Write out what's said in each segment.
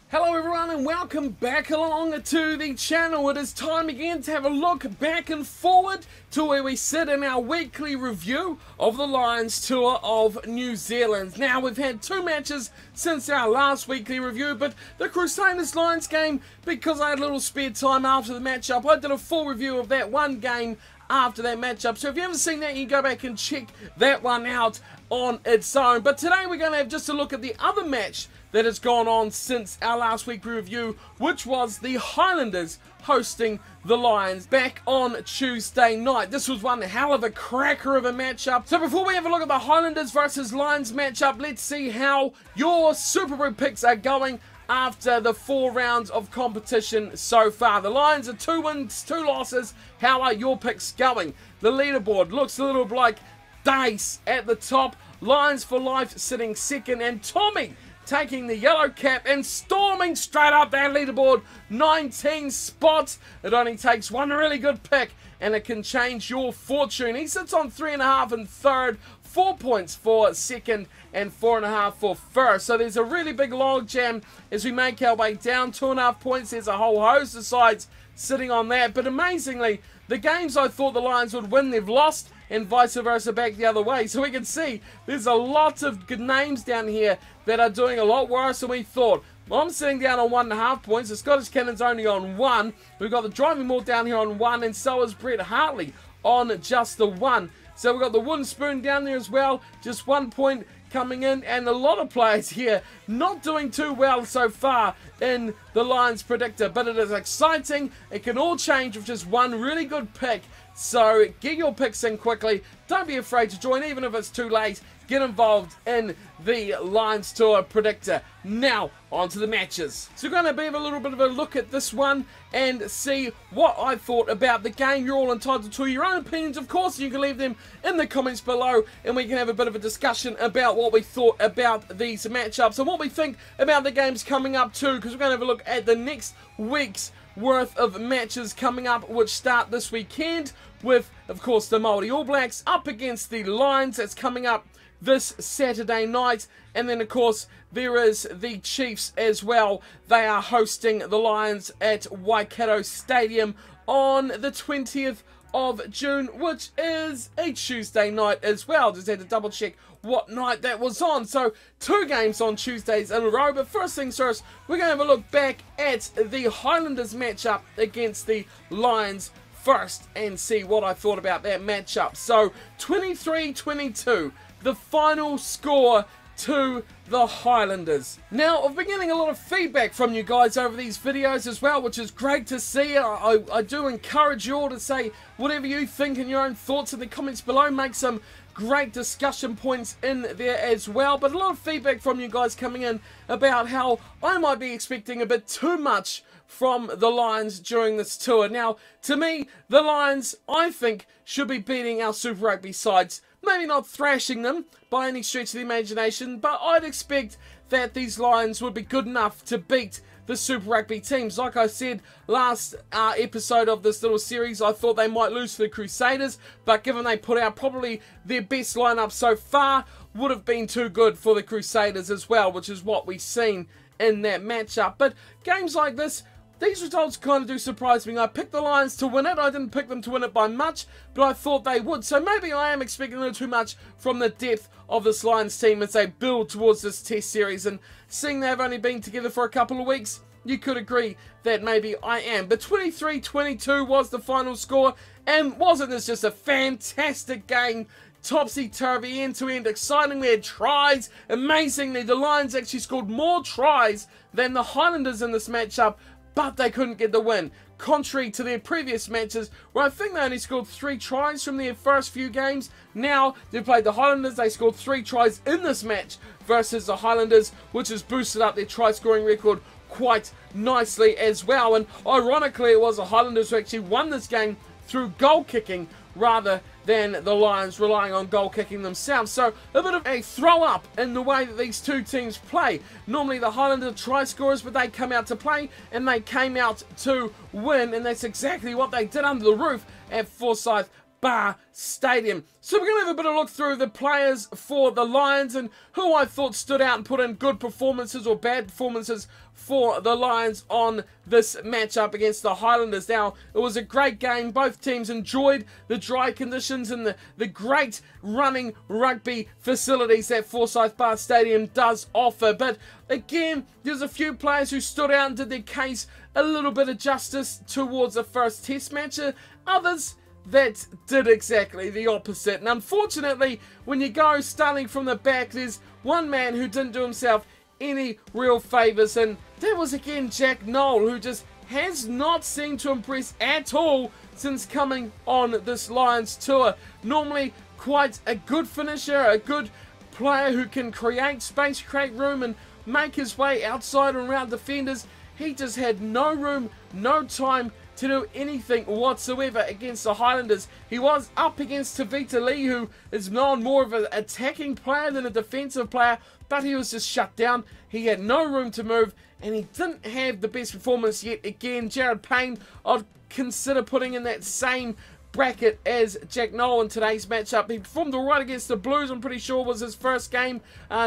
Hello everyone and welcome back along to the channel. It is time again to have a look back and forward to where we sit in our weekly review of the Lions Tour of New Zealand. Now we've had two matches since our last weekly review, but the Crusaders Lions game, because I had a little spare time after the matchup, I did a full review of that one game after that matchup. So if you haven't seen that, you can go back and check that one out on its own. But today we're going to have just a look at the other match that has gone on since our last week review, which was the Highlanders hosting the Lions back on Tuesday night. This was one hell of a cracker of a matchup. So before we have a look at the Highlanders versus Lions matchup, let's see how your SuperBru picks are going after the 4 rounds of competition so far. The Lions are 2 wins, 2 losses. How are your picks going? The leaderboard looks a little like dice at the top. Lions for life sitting second, and Tommy taking the yellow cap and storming straight up that leaderboard, 19 spots. It only takes one really good pick and it can change your fortune. He sits on 3.5 in third, 4 points for second and 4.5 for first. So there's a really big log jam as we make our way down. 2.5 points. There's a whole host of sides sitting on that, but amazingly the games I thought the Lions would win, they've lost, and vice versa back the other way. So we can see there's a lot of good names down here that are doing a lot worse than we thought. I'm sitting down on 1.5 points. The Scottish Cannon's only on 1. We've got the Driving Mall down here on 1, and so is Brett Hartley on just the 1. So we've got the Wooden Spoon down there as well, just 1 point coming in, and a lot of players here not doing too well so far in the Lions predictor, but it is exciting. It can all change with just one really good pick. So get your picks in quickly. Don't be afraid to join, even if it's too late. Get involved in the Lions Tour predictor. Now, on to the matches. So we're going to have a little bit of a look at this one and see what I thought about the game. You're all entitled to your own opinions, of course. You can leave them in the comments below and we can have a bit of a discussion about what we thought about these matchups and what we think about the games coming up too, because we're going to have a look at the next week's worth of matches coming up, which start this weekend with, of course, the Māori All Blacks up against the Lions. That's coming up this Saturday night. And then, of course, there is the Chiefs as well. They are hosting the Lions at Waikato Stadium on the 20th of June, which is a Tuesday night as well. Just had to double check what night that was on. So 2 games on Tuesdays in a row. But first things first, we're going to have a look back at the Highlanders matchup against the Lions first and see what I thought about that matchup. So 23-22, the final score to the Highlanders. Now, I've been getting a lot of feedback from you guys over these videos as well, which is great to see. I do encourage you all to say whatever you think and your own thoughts in the comments below. Make some great discussion points in there as well. But a lot of feedback from you guys coming in about how I might be expecting a bit too much from the Lions during this tour. Now, to me, the Lions, I think, should be beating our Super Rugby sides. Maybe not thrashing them by any stretch of the imagination, but I'd expect that these Lions would be good enough to beat the Super Rugby teams. Like I said last episode of this little series, I thought they might lose to the Crusaders, but given they put out probably their best lineup so far, would have been too good for the Crusaders as well, which is what we've seen in that matchup. But games like this, these results kind of do surprise me. I picked the Lions to win it. I didn't pick them to win it by much, but I thought they would. So maybe I am expecting a little too much from the depth of this Lions team as they build towards this test series. And seeing they've only been together for a couple of weeks, you could agree that maybe I am. But 23-22 was the final score. And wasn't this just a fantastic game? Topsy-turvy, end-to-end, exciting. We had tries. Amazingly, the Lions actually scored more tries than the Highlanders in this matchup, but they couldn't get the win, contrary to their previous matches where I think they only scored 3 tries from their first few games. Now they played the Highlanders, they scored 3 tries in this match versus the Highlanders, which has boosted up their try scoring record quite nicely as well. And ironically, it was the Highlanders who actually won this game through goal kicking rather than the Lions relying on goal kicking themselves. So a bit of a throw up in the way that these two teams play. Normally the Highlanders try scorers, but they come out to play and they came out to win, and that's exactly what they did under the roof at Forsyth Bar Stadium. So we're going to have a bit of a look through the players for the Lions and who I thought stood out and put in good performances or bad performances for the Lions on this matchup against the Highlanders. Now, it was a great game. Both teams enjoyed the dry conditions and the great running rugby facilities that Forsyth Bar Stadium does offer. But again, there's a few players who stood out and did their case a little bit of justice towards the first test match. Others that did exactly the opposite. And unfortunately, when you go starting from the back, there's one man who didn't do himself any real favours, and that was again Jack Noel, who just has not seemed to impress at all since coming on this Lions tour. Normally quite a good finisher, a good player who can create space, create room and make his way outside and around defenders. He just had no room, no time to do anything whatsoever against the Highlanders. He was up against Tavita Lee, who is known more of an attacking player than a defensive player, but he was just shut down. He had no room to move, and he didn't have the best performance yet again. Jared Payne, I'd consider putting in that same bracket as Jack Noel in today's matchup. He performed alright against the Blues, I'm pretty sure was his first game.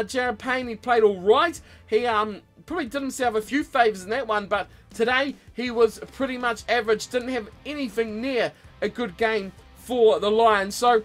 Jared Payne, he played alright. He probably did himself a few favours in that one, but today he was pretty much average, didn't have anything near a good game for the Lions. So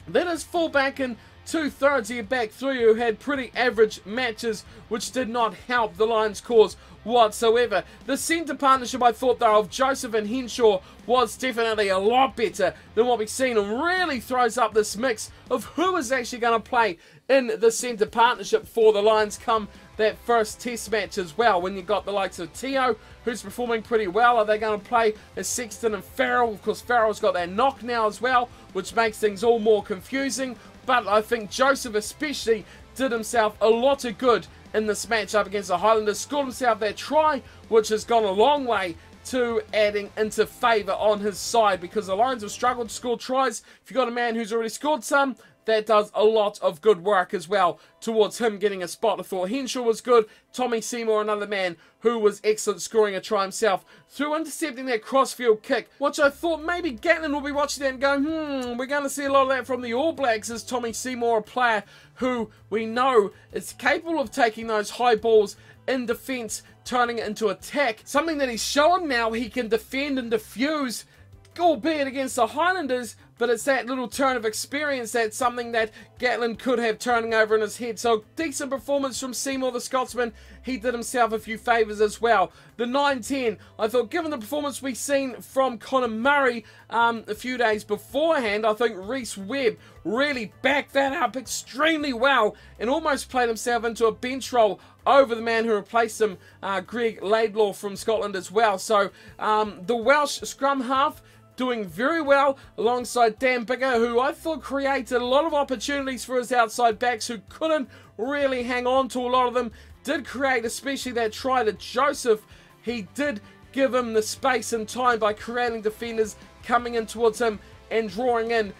that is fullback and two-thirds of your back three who had pretty average matches, which did not help the Lions' cause whatsoever. The centre partnership, I thought, though, of Joseph and Henshaw was definitely a lot better than what we've seen, and really throws up this mix of who is actually going to play in the centre partnership for the Lions come that first test match as well. When you got the likes of Teo, who's performing pretty well, are they going to play as Sexton and Farrell? Of course, Farrell's got that knock now as well, which makes things all more confusing. But I think Joseph especially did himself a lot of good in this matchup against the Highlanders. Scored himself that try, which has gone a long way to adding into favour on his side, because the Lions have struggled to score tries. If you've got a man who's already scored some, that does a lot of good work as well towards him getting a spot. I thought Henshaw was good. Tommy Seymour, another man who was excellent, scoring a try himself through intercepting that crossfield kick, which I thought maybe Gatlin will be watching that and going, we're going to see a lot of that from the All Blacks, as Tommy Seymour, a player who we know is capable of taking those high balls in defence, turning it into attack. Something that he's shown now he can defend and defuse, albeit against the Highlanders, but it's that little turn of experience that's something that Gatlin could have turning over in his head. So decent performance from Seymour, the Scotsman. He did himself a few favours as well. The 9-10, I thought, given the performance we've seen from Connor Murray a few days beforehand, I think Reece Webb really backed that up extremely well and almost played himself into a bench role over the man who replaced him, Greg Laidlaw from Scotland as well. So the Welsh scrum half doing very well alongside Dan Biggar, who I thought created a lot of opportunities for his outside backs who couldn't really hang on to a lot of them. Did create especially that try to Joseph. He did give him the space and time by creating defenders coming in towards him and drawing in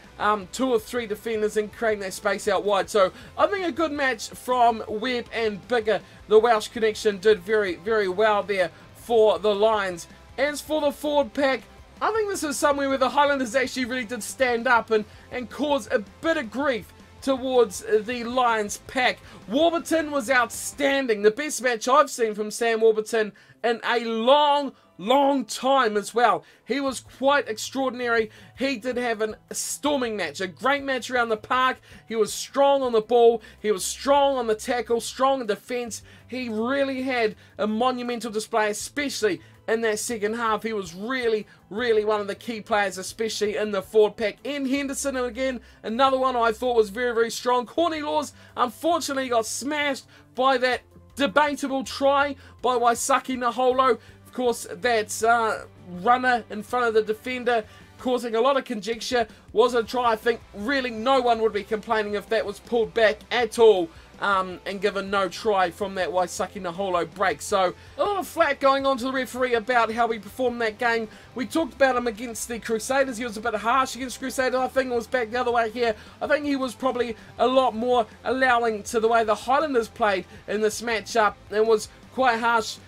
2 or 3 defenders and creating that space out wide. So I think a good match from Webb and Biggar. The Welsh connection did very, very well there for the Lions. As for the forward pack, I think this is somewhere where the Highlanders actually really did stand up and cause a bit of grief towards the Lions pack. Warburton was outstanding. The best match I've seen from Sam Warburton in a long time as well. He was quite extraordinary. He did have a storming match, a great match around the park. He was strong on the ball. He was strong on the tackle, strong in defence. He really had a monumental display, especially in that second half. He was really one of the key players, especially in the forward pack. Ian Henderson, again, another one I thought was very strong. Corny Laws, unfortunately, got smashed by that debatable try by Waisaki Naholo. Of course, that's runner in front of the defender, causing a lot of conjecture. Was a try. I think really no one would be complaining if that was pulled back at all. And given no try from that Waisaki Naholo break. So a lot of flack going on to the referee about how he performed that game. We talked about him against the Crusaders. He was a bit harsh against Crusaders. I think it was back the other way here. I think he was probably a lot more allowing to the way the Highlanders played in this matchup and was quite harsh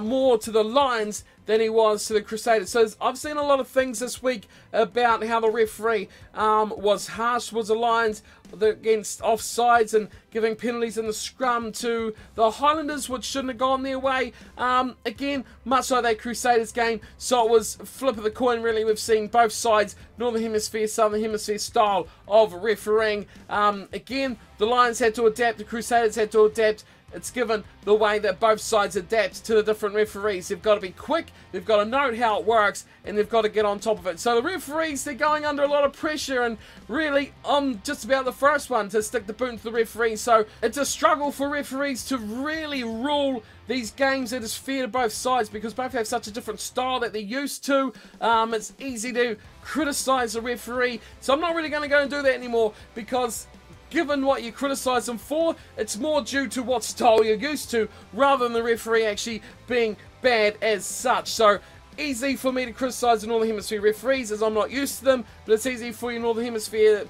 more to the Lions than he was to the Crusaders. So I've seen a lot of things this week about how the referee was harsh towards the Lions against offsides and giving penalties in the scrum to the Highlanders, which shouldn't have gone their way. Again, much like that Crusaders game, so it was flip of the coin really. We've seen both sides, Northern Hemisphere, Southern Hemisphere style of refereeing. Again, the Lions had to adapt, the Crusaders had to adapt. It's given the way that both sides adapt to the different referees. They've got to be quick, they've got to know how it works, and they've got to get on top of it. So the referees, they're going under a lot of pressure, and really, I'm just about the first one to stick the boot into the referees. So it's a struggle for referees to really rule these games that is fair to both sides, because both have such a different style that they're used to. It's easy to criticise a referee, so I'm not really going to go and do that anymore, because given what you criticise them for, it's more due to what style you're used to, rather than the referee actually being bad as such. So, easy for me to criticise the Northern Hemisphere referees, as I'm not used to them, but it's easy for you Northern Hemisphere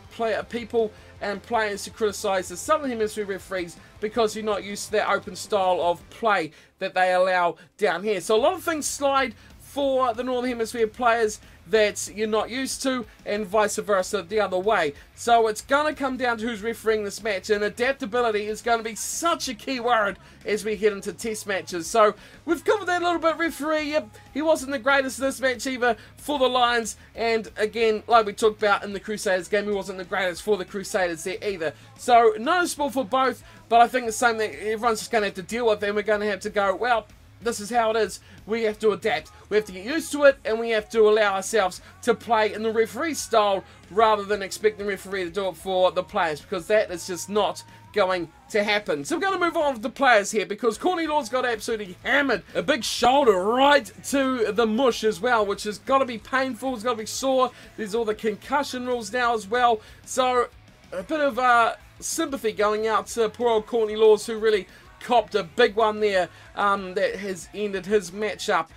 people and players to criticise the Southern Hemisphere referees, because you're not used to that open style of play that they allow down here. So a lot of things slide for the Northern Hemisphere players that you're not used to, and vice versa the other way. So it's going to come down to who's refereeing this match, and adaptability is going to be such a key word as we head into test matches. So we've covered that a little bit. Referee, yep, he wasn't the greatest in this match either for the Lions, and again, like we talked about in the Crusaders game, he wasn't the greatest for the Crusaders there either. So noticeable for both, but I think it's something that everyone's just going to have to deal with, and we're going to have to go, well, this is how it is. We have to adapt. We have to get used to it, and we have to allow ourselves to play in the referee style rather than expecting the referee to do it for the players, because that is just not going to happen. So we're going to move on with the players here, because Corny Law's got absolutely hammered. A big shoulder right to the mush as well, which has got to be painful. It's got to be sore. There's all the concussion rules now as well. So a bit of sympathy going out to poor old Corny Laws, who really copped a big one there that has ended his matchup.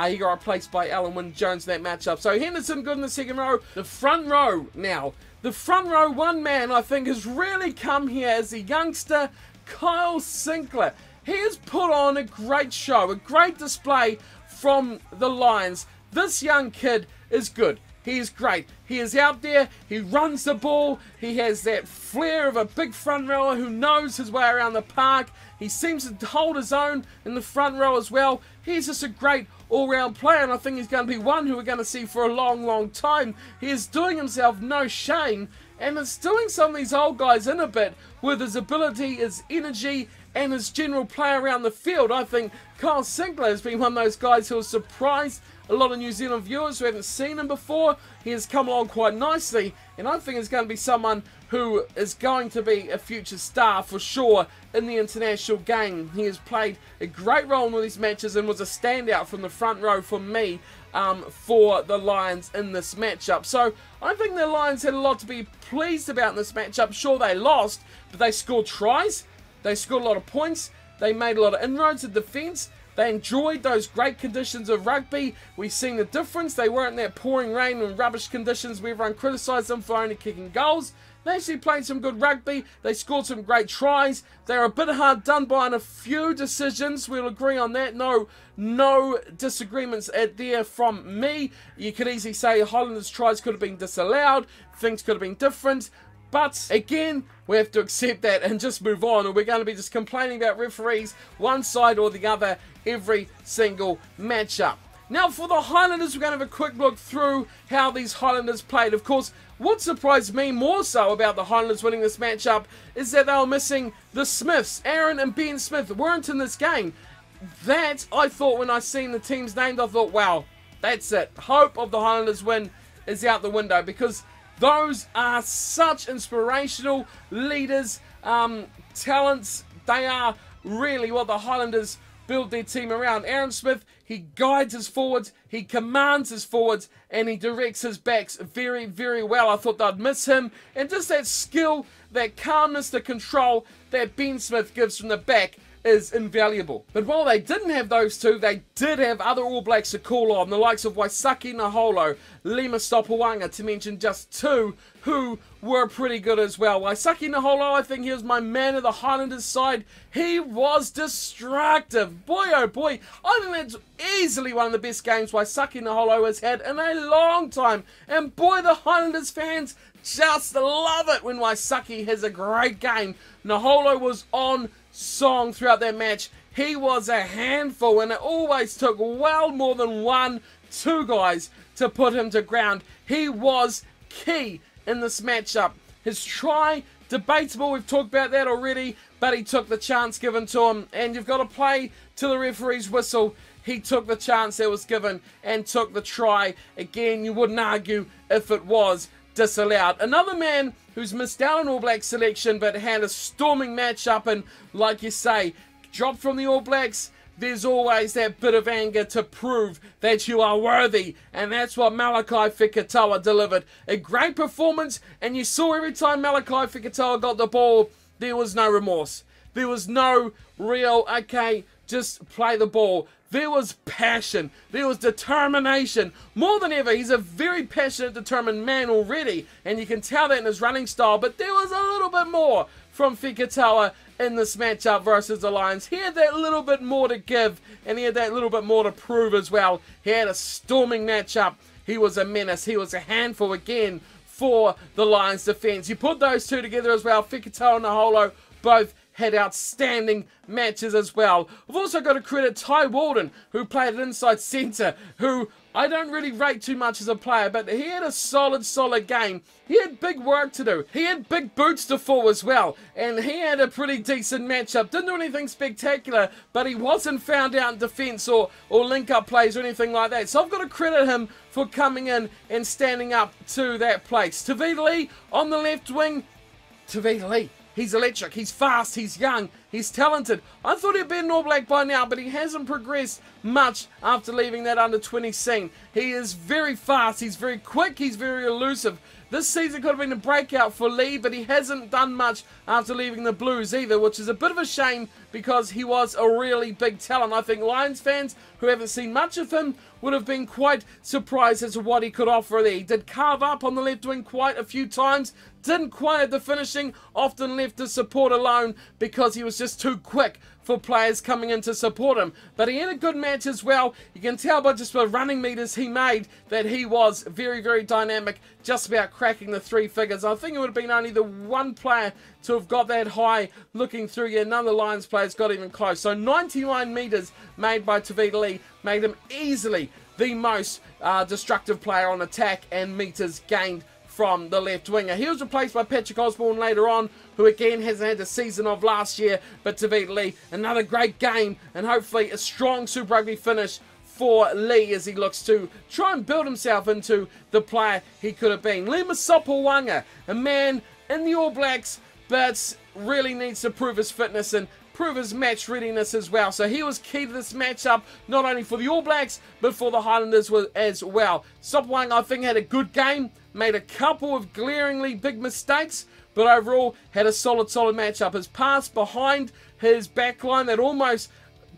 He got replaced by Alan Wynne-Jones in that matchup. So Henderson good in the second row. The front row now. The front row, one man I think has really come here as the youngster Kyle Sinclair. He has put on a great show, a great display from the Lions. This young kid is good. He is great. He is out there. He runs the ball. He has that flair of a big front rower who knows his way around the park. He seems to hold his own in the front row as well. He's just a great all-round player, and I think he's going to be one who we're going to see for a long, long time. He is doing himself no shame, and it's doing some of these old guys in a bit with his ability, his energy, and his general play around the field. I think Kyle Sinclair has been one of those guys who has surprised a lot of New Zealand viewers who haven't seen him before. He has come along quite nicely, and I think he's going to be someone who is going to be a future star for sure in the international game. He has played a great role in all these matches and was a standout from the front row for me for the Lions in this matchup. So I think the Lions had a lot to be pleased about in this matchup. Sure, they lost, but they scored tries. They scored a lot of points. They made a lot of inroads in defence. They enjoyed those great conditions of rugby. We've seen the difference. They weren't in that pouring rain and rubbish conditions where everyone criticised them for only kicking goals. They actually played some good rugby. They scored some great tries. They were a bit hard done by in a few decisions. We'll agree on that. No disagreements there from me. You could easily say Highlanders' tries could have been disallowed. Things could have been different. But again, we have to accept that and just move on, or we're going to be just complaining about referees, one side or the other, every single matchup. Now for the Highlanders, we're going to have a quick look through how these Highlanders played. Of course, what surprised me more so about the Highlanders winning this matchup is that they were missing the Smiths. Aaron and Ben Smith weren't in this game. That, I thought when I seen the teams named, I thought, wow, that's it. Hope of the Highlanders win is out the window, because those are such inspirational leaders, talents. They are really what the Highlanders build their team around. Aaron Smith, he guides his forwards, he commands his forwards, and he directs his backs very, very well. I thought they'd miss him. And just that skill, that calmness, the control that Ben Smith gives from the back is invaluable. But while they didn't have those two, they did have other All Blacks to call on, the likes of Waisake Naholo, Lima Sopoaga, to mention just two who were pretty good as well. Waisake Naholo, I think he was my man of the Highlanders side. He was destructive. Boy, oh boy, I think that's easily one of the best games Waisake Naholo has had in a long time. And boy, the Highlanders fans just love it when Waisake has a great game. Naholo was on song throughout that match. He was a handful, and it always took well more than 1-2 guys to put him to ground. He was key in this matchup. His try, debatable, we've talked about that already, but he took the chance given to him, and you've got to play to the referee's whistle. He took the chance that was given and took the try. Again, you wouldn't argue if it was disallowed. Another man who's missed out on All Black selection but had a storming matchup, and like you say, dropped from the All Blacks, there's always that bit of anger to prove that you are worthy, and that's what Malakai Fekitoa delivered. A great performance, and you saw every time Malakai Fekitoa got the ball, there was no remorse. There was no real, okay, just play the ball. There was passion. There was determination. More than ever, he's a very passionate, determined man already, and you can tell that in his running style, but there was a little bit more from Fekitoa in this matchup versus the Lions. He had that little bit more to give, and he had that little bit more to prove as well. He had a storming matchup. He was a menace. He was a handful again for the Lions defense. You put those two together as well. Fekitoa and Naholo both had outstanding matches as well. We've also got to credit Ty Walden, who played at inside centre, who I don't really rate too much as a player, but he had a solid game. He had big work to do. He had big boots to fill as well, and he had a pretty decent matchup. Didn't do anything spectacular, but he wasn't found out in defence or link-up plays or anything like that. So I've got to credit him for coming in and standing up to that place. Tavita Lee on the left wing. Tavita Lee. He's electric, he's fast, he's young, he's talented. I thought he'd be an All Black by now, but he hasn't progressed much after leaving that under-20 scene. He is very fast, he's very quick, he's very elusive. This season could have been a breakout for Lee, but he hasn't done much after leaving the Blues either, which is a bit of a shame because he was a really big talent. I think Lions fans who haven't seen much of him would have been quite surprised as to what he could offer there. He did carve up on the left wing quite a few times, didn't quite have the finishing, often left his support alone because he was just too quick for players coming in to support him. But he had a good match as well. You can tell by just the running meters he made that he was very dynamic, just about cracking the 3 figures. I think it would have been only the one player to have got that high looking through here. None of the Lions players got even close. So 99 meters made by Tavita Lee made him easily the most destructive player on attack and meters gained from the left winger. He was replaced by Patrick Osborne later on, who again hasn't had the season of last year, but Tavita Lee, another great game, and hopefully a strong Super Rugby finish for Lee as he looks to try and build himself into the player he could have been. Lima Sopoaga, a man in the All Blacks, but really needs to prove his fitness and prove his match readiness as well. So he was key to this matchup, not only for the All Blacks, but for the Highlanders as well. Sopoaga, I think, had a good game, made a couple of glaringly big mistakes, but overall had a solid matchup. His pass behind his backline that almost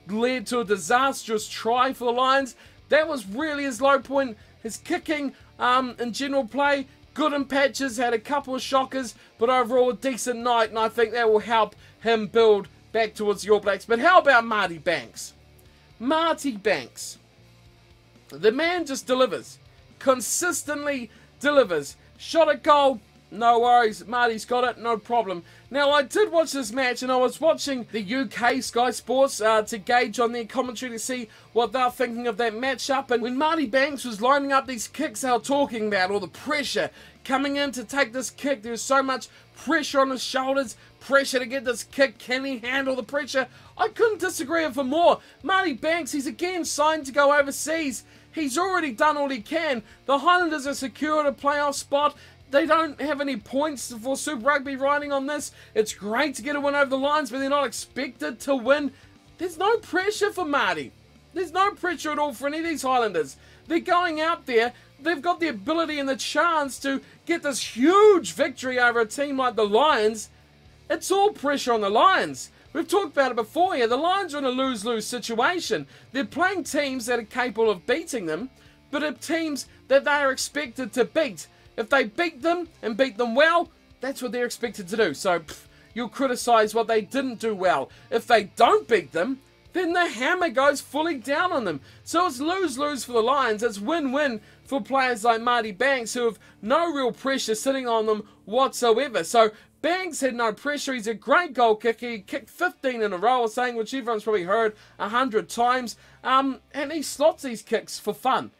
led to a disastrous try for the Lions, that was really his low point. His kicking in general play, good in patches, had a couple of shockers, but overall a decent night, and I think that will help him build back towards the All Blacks. But how about Marty Banks? Marty Banks. The man just delivers. Consistently delivers. Shot at goal, no worries. Marty's got it, no problem. Now, I did watch this match, and I was watching the UK Sky Sports to gauge on their commentary to see what they're thinking of that matchup. And when Marty Banks was lining up these kicks they were talking about, all the pressure coming in to take this kick, there's so much pressure on his shoulders, pressure to get this kick. Can he handle the pressure? I couldn't disagree with him more. Marty Banks, he's again signed to go overseas. He's already done all he can. The Highlanders are secured a playoff spot. They don't have any points for Super Rugby riding on this. It's great to get a win over the Lions, but they're not expected to win. There's no pressure for Marty. There's no pressure at all for any of these Highlanders. They're going out there. They've got the ability and the chance to get this huge victory over a team like the Lions. It's all pressure on the Lions. we've talked about it before here. The Lions are in a lose-lose situation. They're playing teams that are capable of beating them, but are teams that they are expected to beat. If they beat them and beat them well, that's what they're expected to do. So you'll criticise what they didn't do well. If they don't beat them, then the hammer goes fully down on them. So it's lose-lose for the Lions. It's win-win for players like Marty Banks, who have no real pressure sitting on them whatsoever. So Banks had no pressure. He's a great goal kicker. He kicked 15 in a row, saying, which everyone's probably heard 100 times. And he slots these kicks for fun.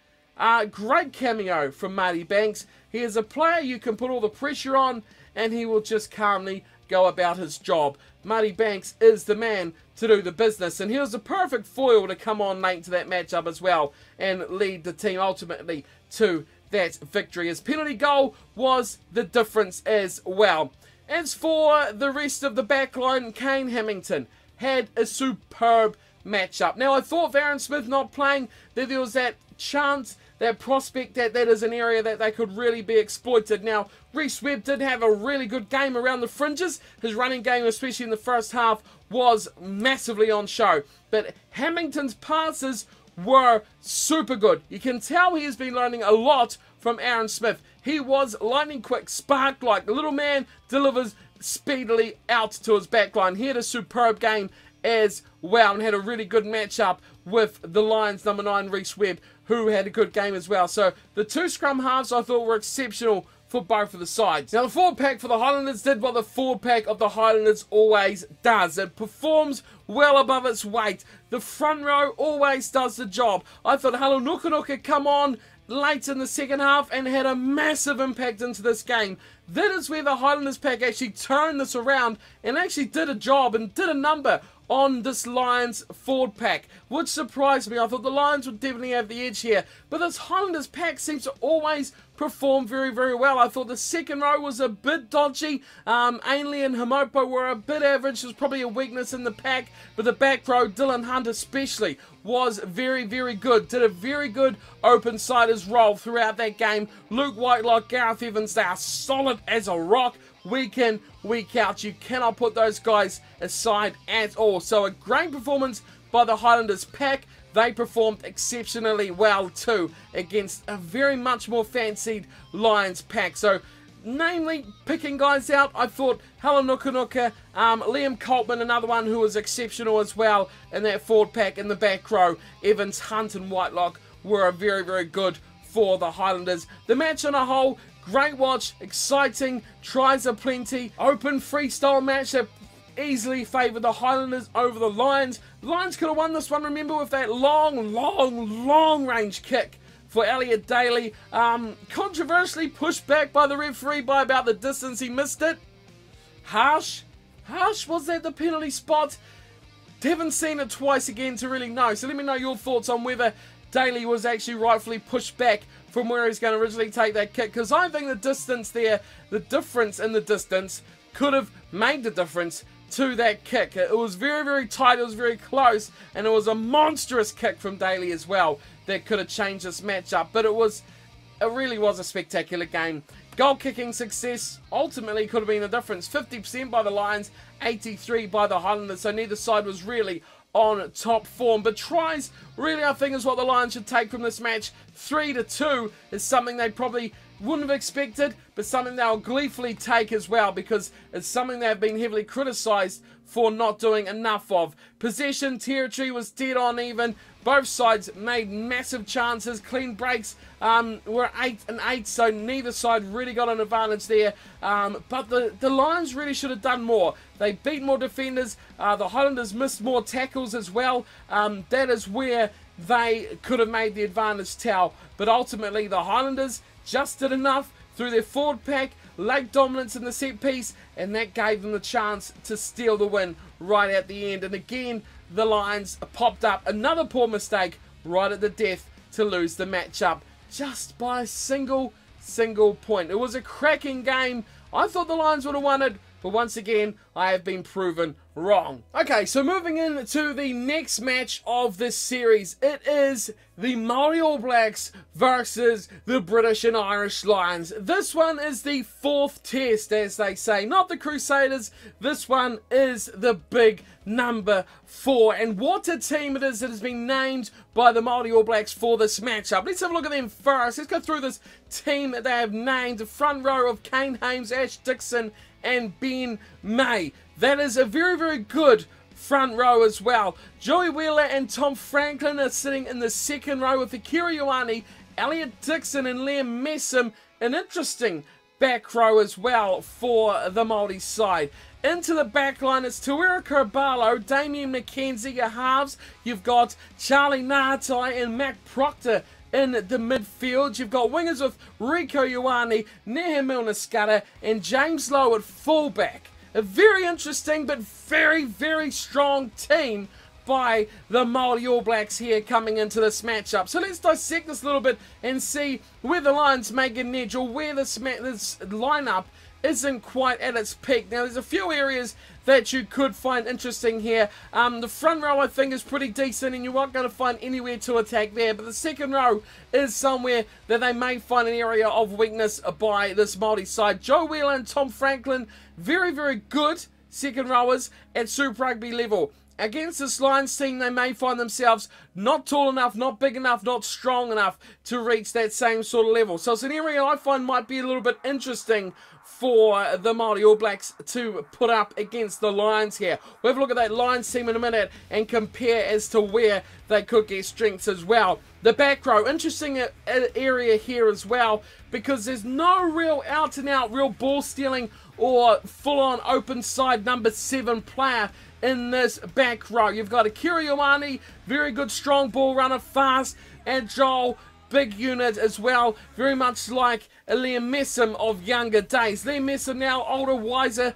Great cameo from Marty Banks. He is a player you can put all the pressure on, and he will just calmly go about his job. Marty Banks is the man to do the business, and he was the perfect foil to come on late to that matchup as well and lead the team ultimately to that victory. His penalty goal was the difference as well. As for the rest of the backline, Kane Hamilton had a superb matchup. Now, I thought with Aaron Smith not playing, that there was that chance, that prospect, that is an area that they could really be exploited. Now, Reece Webb did have a really good game around the fringes. His running game, especially in the first half, was massively on show. But Hamilton's passes were super good. You can tell he has been learning a lot from Aaron Smith. He was lightning quick, spark-like. The little man delivers speedily out to his backline. He had a superb game as well and had a really good matchup with the Lions number 9 Reece Webb, who had a good game as well. So the two scrum halves I thought were exceptional for both of the sides. Now the forward pack for the Highlanders did what the forward pack of the Highlanders always does. It performs well above its weight. The front row always does the job. I thought Halunukunuka come on late in the second half and had a massive impact into this game. That is where the Highlanders pack actually turned this around and actually did a job and did a number on this Lions forward pack, which surprised me. I thought the Lions would definitely have the edge here, but this Highlanders pack seems to always perform very, very well. I thought the second row was a bit dodgy. Ainley and Hamopo were a bit average. There's probably a weakness in the pack, but the back row, Dylan Hunt especially, was very, very good. Did a very good open siders role throughout that game. Luke Whitelock, Gareth Evans, they are solid as a rock. Week in, week out. You cannot put those guys aside at all. So a great performance by the Highlanders pack. They performed exceptionally well too against a very much more fancied Lions pack. So namely picking guys out, I thought Halunukunuka, Liam Coltman, another one who was exceptional as well in that forward pack. In the back row, Evans, Hunt and Whitelock were very, very good for the Highlanders. The match on a whole, great watch, exciting, tries aplenty, open freestyle match that easily favoured the Highlanders over the Lions. The Lions could have won this one, remember, with that long range kick for Elliot Daly. Controversially pushed back by the referee by about the distance. He missed it. Harsh, was that the penalty spot? Haven't seen it twice again to really know. So let me know your thoughts on whether Daly was actually rightfully pushed back from where he's going to originally take that kick, because I think the distance there, the difference in the distance, could have made the difference to that kick. It was very, very tight, it was very close, and it was a monstrous kick from Daly as well that could have changed this matchup, but it really was a spectacular game. Goal kicking success ultimately could have been the difference. 50% by the Lions, 83% by the Highlanders, so neither side was really on top form. But tries, really, I think, is what the Lions should take from this match. 3-2 is something they probably wouldn't have expected, but something they'll gleefully take as well, because it's something they have been heavily criticised for not doing enough of. Possession territory was dead on even. Both sides made massive chances. Clean breaks were 8-8, so neither side really got an advantage there. But the Lions really should have done more. They beat more defenders. The Highlanders missed more tackles as well. That is where they could have made the advantage tell. But ultimately, the Highlanders just did enough through their forward pack, late dominance in the set piece, and that gave them the chance to steal the win right at the end. And again, the Lions popped up another poor mistake right at the death to lose the matchup just by a single point. It was a cracking game. I thought the Lions would have won it but once again, I have been proven wrong. Okay, so moving into the next match of this series, it is the Māori All Blacks versus the British and Irish Lions. This one is the fourth test, as they say, not the Crusaders. This one is the big number 4, and what a team it is that has been named by the Māori All Blacks for this matchup. Let's have a look at them first. Let's go through this team that they have named. The front row of Kane Hames, Ash Dixon, and Ben May. That is a very, very good front row as well. Joey Wheeler and Tom Franklin are sitting in the second row with Akira Ioane, Elliot Dixon, and Liam Messam. An interesting back row as well for the Māori side. Into the back line, it's Tawera Karbalo, Damien McKenzie, your halves. You've got Charlie Ngātai and Mac Proctor in the midfield. You've got wingers with Rieko Ioane, Nehe Milner-Skudder, and James Lowe at fullback. A very interesting but very, very strong team by the Māori All Blacks here coming into this matchup. So let's dissect this a little bit and see where the Lions make an edge, or where this lineup isn't quite at its peak. Now, there's a few areas that you could find interesting here. The front row, I think, is pretty decent, and you're not going to find anywhere to attack there. But the second row is somewhere that they may find an area of weakness by this Māori side. Joe Wheeler and Tom Franklin, very, very good second rowers at Super Rugby level. Against this Lions team, they may find themselves not tall enough, not big enough, not strong enough to reach that same sort of level. So it's an area I find might be a little bit interesting for the Māori All Blacks to put up against the Lions here. We'll have a look at that Lions team in a minute and compare as to where they could get strengths as well. The back row, interesting area here as well, because there's no real out-and-out real ball stealing or full-on open side number 7 player in this back row. You've got Akira Ioane, very good strong ball runner, fast, agile, big unit as well, very much like Liam Messam of younger days. Liam Messam now older, wiser,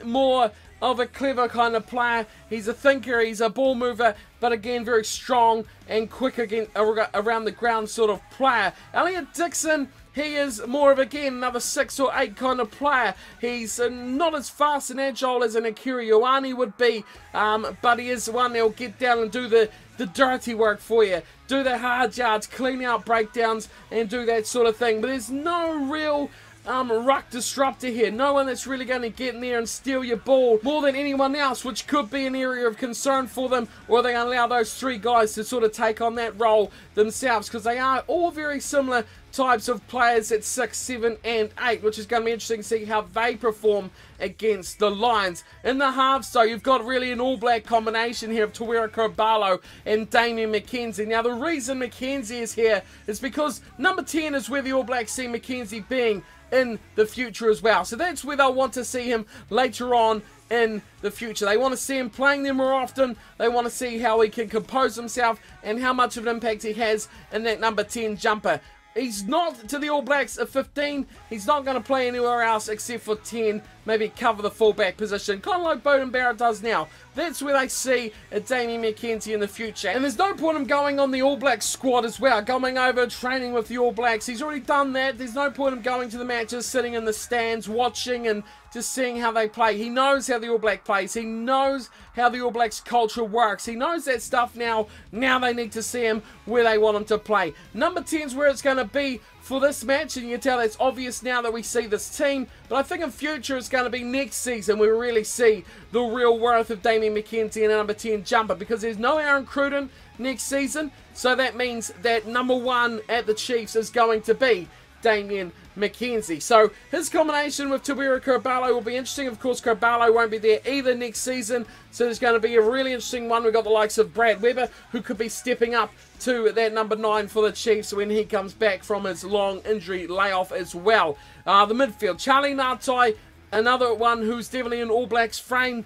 more of a clever kind of player. He's a thinker, he's a ball mover, but again very strong and quick again around the ground sort of player. Elliot Dixon, he is more of, again, another 6 or 8 kind of player. He's not as fast and agile as an Akira Ioane would be, but he is one that will get down and do the dirty work for you. Do the hard yards, clean out breakdowns, and do that sort of thing. But there's no real ruck disruptor here. No one that's really going to get in there and steal your ball more than anyone else, which could be an area of concern for them, or they're going to allow those 3 guys to sort of take on that role themselves, because they are all very similar types of players at 6, 7, and 8, which is going to be interesting to see how they perform against the Lions. In the halves, though, you've got really an all-black combination here of Tawera Karbalo and Damien McKenzie. Now, the reason McKenzie is here is because number 10 is where the All Blacks see McKenzie being in the future as well. So that's where they'll want to see him later on in the future. They want to see him playing there more often. They want to see how he can compose himself and how much of an impact he has in that number 10 jumper. He's not, to the All Blacks, a 15. He's not going to play anywhere else except for 10, maybe cover the fullback position, kind of like Beauden Barrett does now. That's where they see a Damien McKenzie in the future. And there's no point in him going on the All Blacks squad as well, going over training with the All Blacks. He's already done that. There's no point in him going to the matches, sitting in the stands, watching and just seeing how they play. He knows how the All Black plays. He knows how the All Blacks culture works. He knows that stuff now. Now they need to see him where they want him to play. Number 10's where it's going to be for this match, and you can tell that's obvious now that we see this team, but I think in future it's going to be next season we really see the real worth of Damien McKenzie and a number 10 jumper, because there's no Aaron Cruden next season, so that means that number 1 at the Chiefs is going to be Damien McKenzie. So his combination with Tawera Karbalo will be interesting. Of course, Karbalo won't be there either next season, so there's going to be a really interesting one. We've got the likes of Brad Weber, who could be stepping up to that number 9 for the Chiefs when he comes back from his long injury layoff as well. The midfield, Charlie Ngātai, another one who's definitely in All Blacks frame.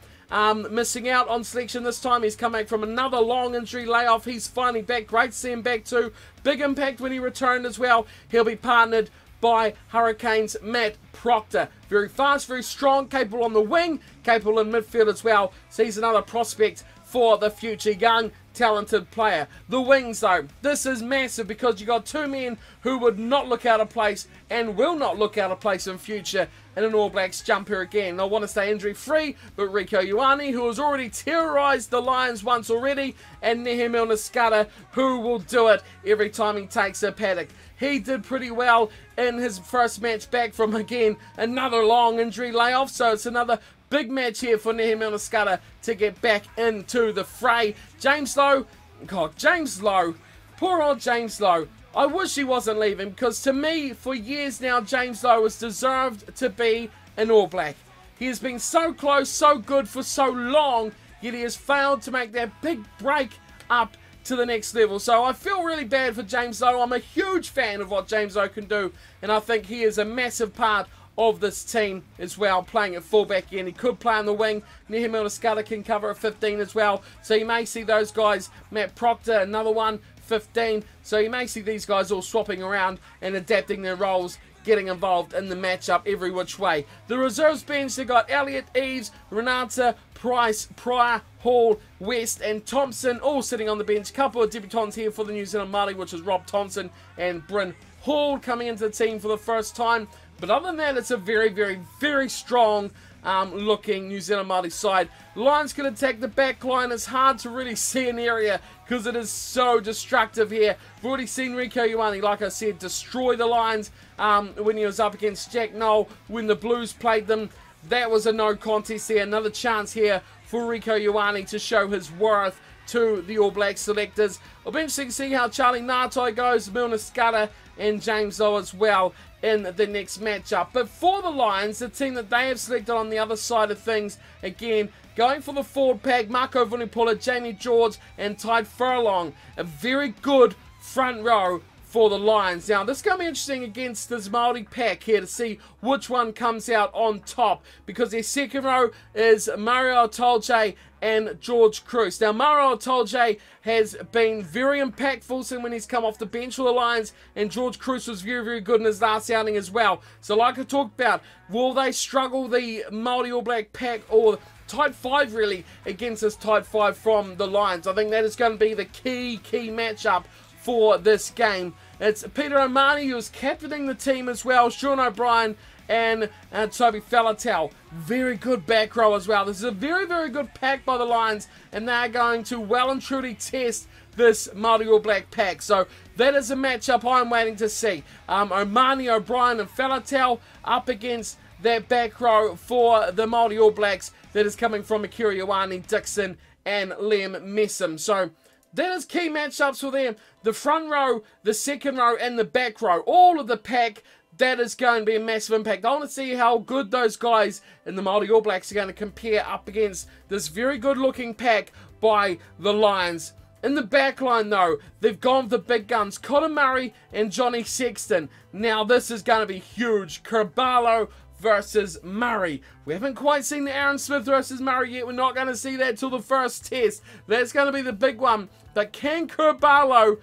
Missing out on selection this time. He's come back from another long injury layoff. He's finally back. Great to see him back too. Big impact when he returned as well. He'll be partnered by Hurricanes' Matt Proctor. Very fast, very strong, capable on the wing, capable in midfield as well. So he's another prospect for the future. Young, talented player. The wings though, this is massive because you got two men who would not look out of place and will not look out of place in future in an All Blacks jumper again. I want to stay injury free, but Rieko Ioane, who has already terrorised the Lions once already, and Nehe Milner-Skudder, who will do it every time he takes a paddock. He did pretty well in his first match back from, again, another long injury layoff, so it's another big match here for Nehe Milner-Skudder to get back into the fray. James Lowe, God, James Lowe, poor old James Lowe. I wish he wasn't leaving, because to me, for years now, James Lowe has deserved to be an All Black. He has been so close, so good for so long, yet he has failed to make that big break up to the next level. So I feel really bad for James Lowe. I'm a huge fan of what James Lowe can do, and I think he is a massive part of this team as well, playing at fullback again. He could play on the wing. Nehe Milner-Skudder can cover at 15 as well, so you may see those guys. Matt Proctor, another one, 15. So you may see these guys all swapping around and adapting their roles, getting involved in the matchup every which way. The reserves bench, they got Elliott, Eves, Renata, Price, Pryor, Hall, West and Thompson all sitting on the bench. Couple of debutants here for the New Zealand Māori, which is Rob Thompson and Bryn Hall coming into the team for the first time. But other than that, it's a very, very, very strong looking New Zealand Māori side. Lions can attack the back line. It's hard to really see an area because it is so destructive here. We've already seen Rieko Ioane, like I said, destroy the Lions when he was up against Jack Noel when the Blues played them. That was a no contest there. Another chance here for Rieko Ioane to show his worth to the All Black selectors. It'll be interesting to see how Charlie Ngatai goes, Milner-Skudder and James Lowe as well in the next matchup. But for the Lions, the team that they have selected on the other side of things, again, going for the forward pack, Marco Vunipola, Jamie George and Tide Furlong. A very good front row for the Lions. Now, this is going to be interesting against this Māori pack here to see which one comes out on top, because their second row is Mario Tolje and George Cruz. Now, Mario Tolje has been very impactful since when he's come off the bench for the Lions, and George Cruz was very, very good in his last outing as well. So, like I talked about, will they struggle, the Māori All Black pack, or Type 5 really, against this Type 5 from the Lions? I think that is going to be the key matchup for this game. It's Peter O'Mahony who's captaining the team as well, Sean O'Brien and Toby Faletau. Very good back row as well. This is a very, very good pack by the Lions, and they're going to well and truly test this Māori All Black pack. So that is a matchup I'm waiting to see. O'Mahony, O'Brien and Faletau up against that back row for the Māori All Blacks that is coming from Akira Ioane, Dixon and Liam Messam. So that is key matchups for them. The front row, the second row, and the back row. All of the pack, that is going to be a massive impact. I want to see how good those guys in the Māori All Blacks are going to compare up against this very good looking pack by the Lions. In the back line though, they've gone with the big guns, Connor Murray and Johnny Sexton. Now this is going to be huge. Kerr-Barlow versus Murray. We haven't quite seen the Aaron Smith versus Murray yet. We're not going to see that till the first test. That's going to be the big one. But can Kerr-Barlow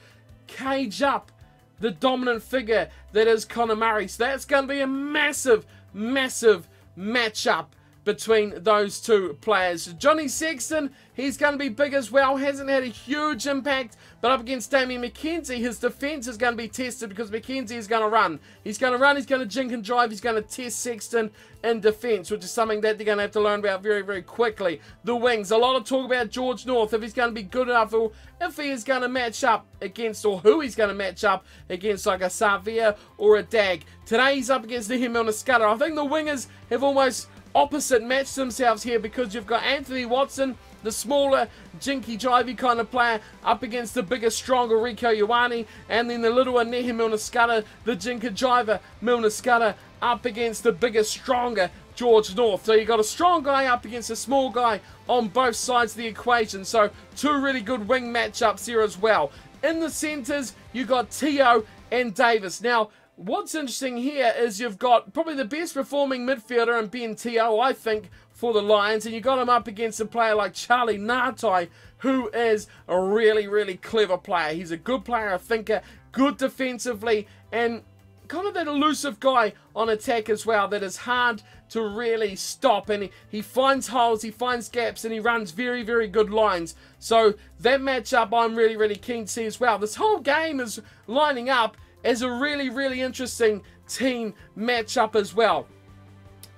cage up the dominant figure that is Connor Murray? So that's going to be a massive, massive matchup between those two players. Johnny Sexton, he's going to be big as well. Hasn't had a huge impact, but up against Damian McKenzie, his defense is going to be tested because McKenzie is going to run. He's going to run, he's going to jink and drive, he's going to test Sexton in defense, which is something that they're going to have to learn about very, very quickly. The wings, a lot of talk about George North, if he's going to be good enough, or if he is going to match up against, or who he's going to match up against, like a Savia or a Dag. Today he's up against Nehe Milner-Skudder. I think the wingers have almost opposite match themselves here, because you've got Anthony Watson, the smaller, jinky, jivey kind of player, up against the bigger, stronger Rieko Ioane, and then the littler Nehe Milner-Skudder, the jinker jiver Milner-Skudder, up against the bigger, stronger George North. So you've got a strong guy up against a small guy on both sides of the equation. So two really good wing matchups here as well. In the centres, you've got Teo and Davis. Now, what's interesting here is you've got probably the best performing midfielder in Ben Teo, I think, for the Lions, and you got him up against a player like Charlie Ngatai, who is a really, really clever player. He's a good player, a thinker, good defensively, and kind of that elusive guy on attack as well that is hard to really stop, and he finds holes, he finds gaps, and he runs very, very good lines. So that matchup I'm really, really keen to see as well. This whole game is lining up as a really, really interesting team matchup as well.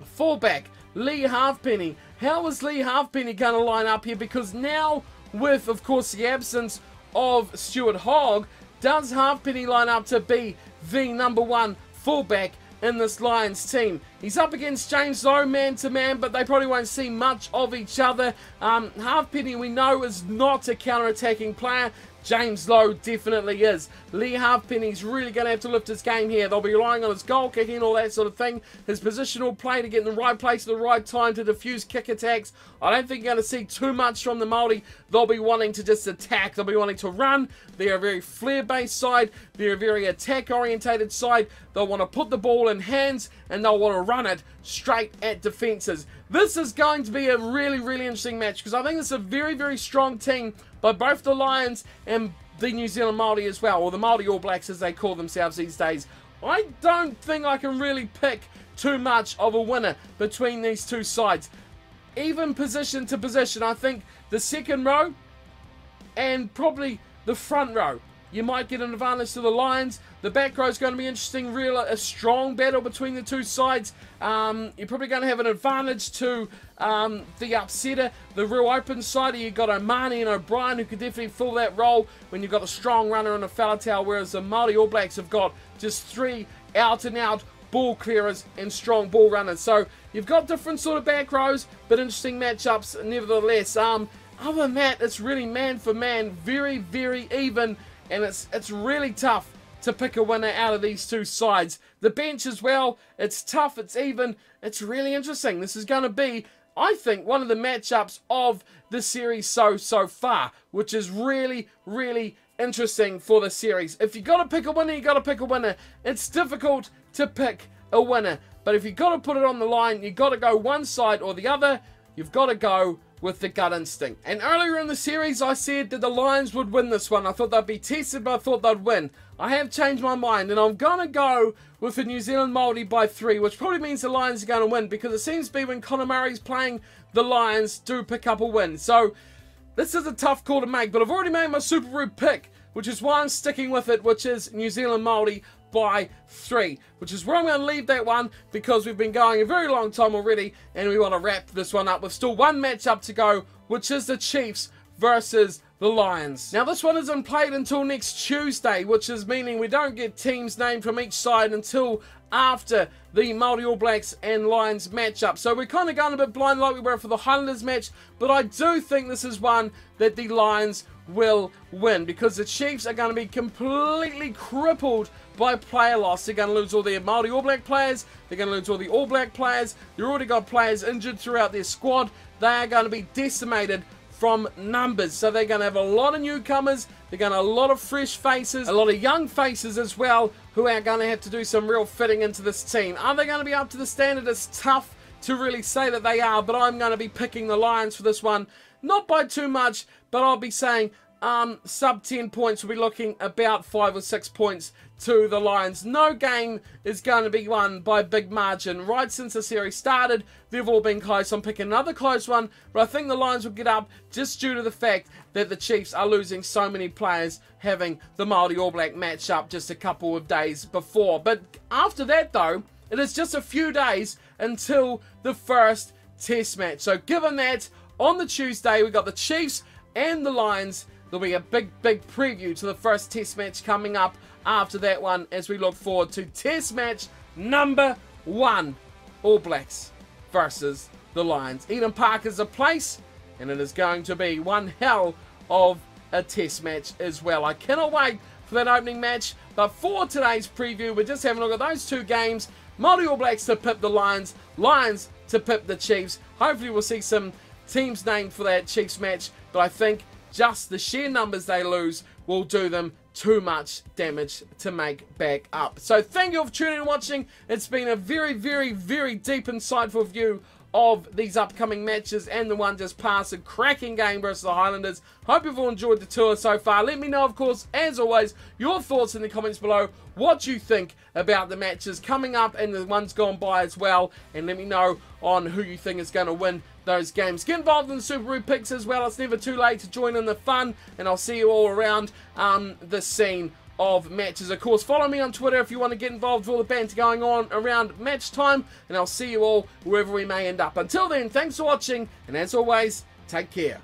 Fullback, Lee Halfpenny. How is Lee Halfpenny going to line up here? Because now, with, of course, the absence of Stuart Hogg, does Halfpenny line up to be the #1 fullback in this Lions team? He's up against James Lowe man-to-man, but they probably won't see much of each other. Halfpenny, we know, is not a counter-attacking player. James Lowe definitely is. Lee Halfpenny's really going to have to lift his game here. They'll be relying on his goal kicking and all that sort of thing. His positional play to get in the right place at the right time to defuse kick attacks. I don't think you're going to see too much from the Māori. They'll be wanting to just attack. They'll be wanting to run. They're a very flair-based side. They're a very attack-orientated side. They'll want to put the ball in hands and they'll want to run it straight at defences. This is going to be a really, really interesting match because I think it's a very, very strong team by both the Lions and the New Zealand Māori as well, or the Māori All Blacks as they call themselves these days. I don't think I can really pick too much of a winner between these two sides. Even position to position, I think the second row and probably the front row, you might get an advantage to the Lions. The back row is going to be interesting, a strong battle between the two sides. You're probably going to have an advantage to the upsetter. The real open side, you've got O'Mani and O'Brien who could definitely fill that role when you've got a strong runner and a Faletau, whereas the Māori All Blacks have got just 3 out-and-out ball clearers and strong ball runners. So you've got different sort of back rows, but interesting matchups nevertheless. Other than that, it's really man for man, very, very even. And it's really tough to pick a winner out of these two sides. The bench as well, it's tough, it's even, it's really interesting. This is going to be, I think, one of the matchups of the series so far, which is really, really interesting for the series. If you got to pick a winner, you got to pick a winner. It's difficult to pick a winner, but if you got to put it on the line, you got to go one side or the other. You've got to go with the gut instinct. And earlier in the series, I said that the Lions would win this one. I thought they'd be tested, but I thought they'd win. I have changed my mind, and I'm going to go with the New Zealand Māori by 3, which probably means the Lions are going to win, because it seems to be when Conor Murray's playing, the Lions do pick up a win. So, this is a tough call to make, but I've already made my SuperBru pick, which is why I'm sticking with it, which is New Zealand Māori by 3, which is where I'm going to leave that one, because we've been going a very long time already and we want to wrap this one up with still one matchup to go, which is the Chiefs versus the Lions. Now this one isn't played until next Tuesday, which is meaning we don't get teams named from each side until after the Māori All Blacks and Lions matchup. So we're kind of going a bit blind like we were for the Highlanders match, but I do think this is one that the Lions will win, because the Chiefs are going to be completely crippled by player loss. They're going to lose all their Māori All Black players, they're going to lose all the All Black players, they've already got players injured throughout their squad. They are going to be decimated from numbers, so they're going to have a lot of newcomers, they're going to have a lot of fresh faces, a lot of young faces as well, who are going to have to do some real fitting into this team. Are they going to be up to the standard? It's tough to really say that they are, but I'm going to be picking the Lions for this one. Not by too much, but I'll be saying sub 10 points. We'll be looking about 5 or 6 points to the Lions. No game is going to be won by a big margin. Right since the series started, they've all been close. I'm picking another close one, but I think the Lions will get up just due to the fact that the Chiefs are losing so many players, having the Māori All Black matchup just a couple of days before. But after that though, it is just a few days until the first test match. So given that, on the Tuesday, we've got the Chiefs and the Lions. There'll be a big preview to the first test match coming up after that one, as we look forward to test match number 1. All Blacks versus the Lions. Eden Park is a place, and it is going to be one hell of a test match as well. I cannot wait for that opening match. But for today's preview, we're just having a look at those two games. Māori All Blacks to pip the Lions, Lions to pip the Chiefs. Hopefully we'll see some teams named for that Chiefs match, but I think just the sheer numbers they lose will do them too much damage to make back up. So thank you for tuning in and watching. It's been a very deep, insightful view of these upcoming matches and the one just past. A cracking game versus the Highlanders. Hope you've all enjoyed the tour so far. Let me know, of course, as always, your thoughts in the comments below. What you think about the matches coming up and the ones gone by as well. And let me know on who you think is going to win those games. Get involved in the SuperBru picks as well. It's never too late to join in the fun. And I'll see you all around the scene of matches. Of course, follow me on Twitter if you want to get involved with all the banter going on around match time. And I'll see you all wherever we may end up. Until then, thanks for watching. And as always, take care.